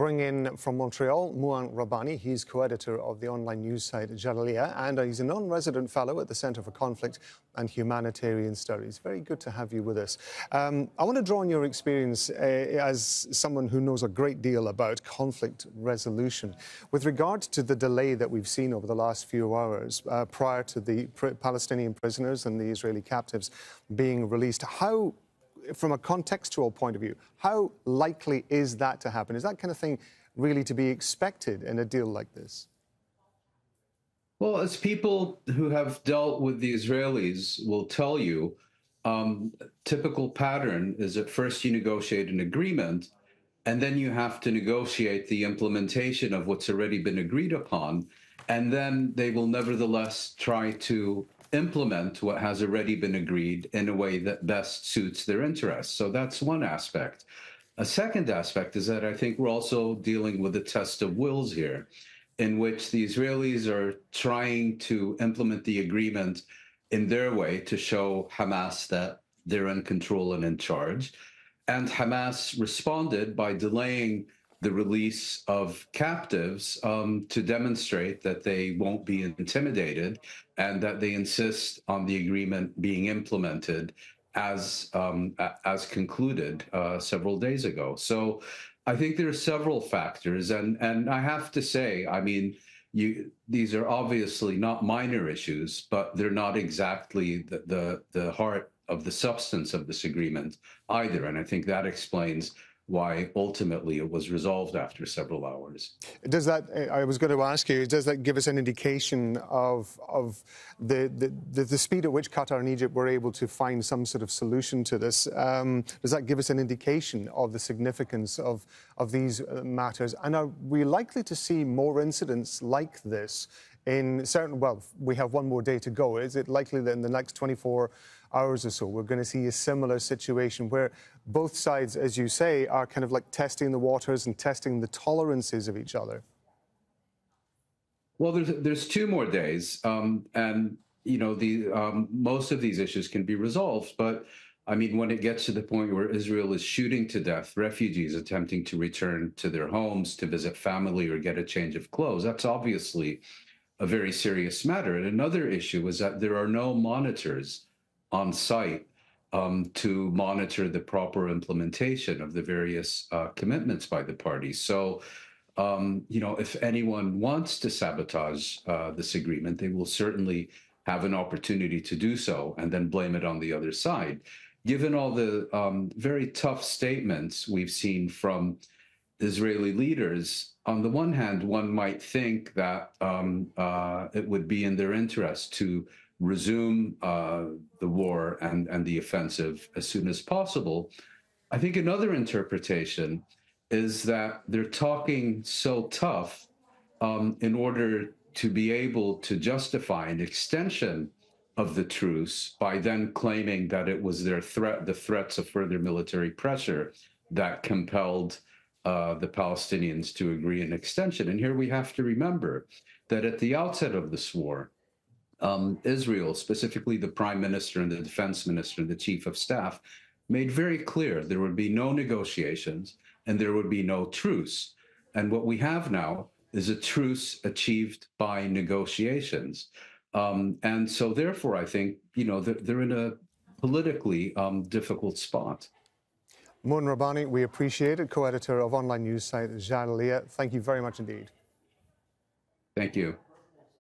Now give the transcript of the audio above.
bring in from Montreal, Mouin Rabbani. He's co-editor of the online news site Jadaliyya, and he's a non-resident fellow at the Centre for Conflict and Humanitarian Studies. Very good to have you with us. I want to draw on your experience as someone who knows a great deal about conflict resolution. With regard to the delay that we've seen over the last few hours prior to the Palestinian prisoners and the Israeli captives being released, how, from a contextual point of view, how likely is that to happen? Is that kind of thing really to be expected in a deal like this? Well, as people who have dealt with the Israelis will tell you, typical pattern is at first you negotiate an agreement, and then you have to negotiate the implementation of what's already been agreed upon, and then they will nevertheless try to implement what has already been agreed in a way that best suits their interests. So that's one aspect. A second aspect is that I think we're also dealing with a test of wills here, in which the Israelis are trying to implement the agreement in their way to show Hamas that they're in control and in charge. And Hamas responded by delaying the release of captives to demonstrate that they won't be intimidated and that they insist on the agreement being implemented as concluded several days ago. So I think there are several factors, and I have to say, I mean, these are obviously not minor issues, but they're not exactly the heart of the substance of this agreement either. And I think that explains why ultimately it was resolved after several hours. Does that, I was going to ask you, does that give us an indication of the speed at which Qatar and Egypt were able to find some sort of solution to this? Does that give us an indication of the significance of these matters? And are we likely to see more incidents like this in certain, well, we have one more day to go. Is it likely that in the next 24 hours or so we're going to see a similar situation where both sides, as you say, are kind of like testing the waters and testing the tolerances of each other? Well, there's 2 more days, and you know most of these issues can be resolved. But I mean, when it gets to the point where Israel is shooting to death refugees attempting to return to their homes to visit family or get a change of clothes, that's obviously a very serious matter. And another issue is that there are no monitors on site to monitor the proper implementation of the various commitments by the parties. So, you know, if anyone wants to sabotage this agreement, they will certainly have an opportunity to do so and then blame it on the other side. Given all the very tough statements we've seen from Israeli leaders, on the one hand, one might think that it would be in their interest to resume the war and the offensive as soon as possible. I think another interpretation is that they're talking so tough in order to be able to justify an extension of the truce by then claiming that it was their the threats of further military pressure that compelled the Palestinians to agree an extension. And here we have to remember that at the outset of this war, Israel, specifically the prime minister and the defense minister and the chief of staff, made very clear there would be no negotiations and there would be no truce. And what we have now is a truce achieved by negotiations. And so therefore, I think, you know, they're in a politically difficult spot. Mouin Rabbani, we appreciate it, co-editor of online news site Jadaliyya. Thank you very much indeed. Thank you.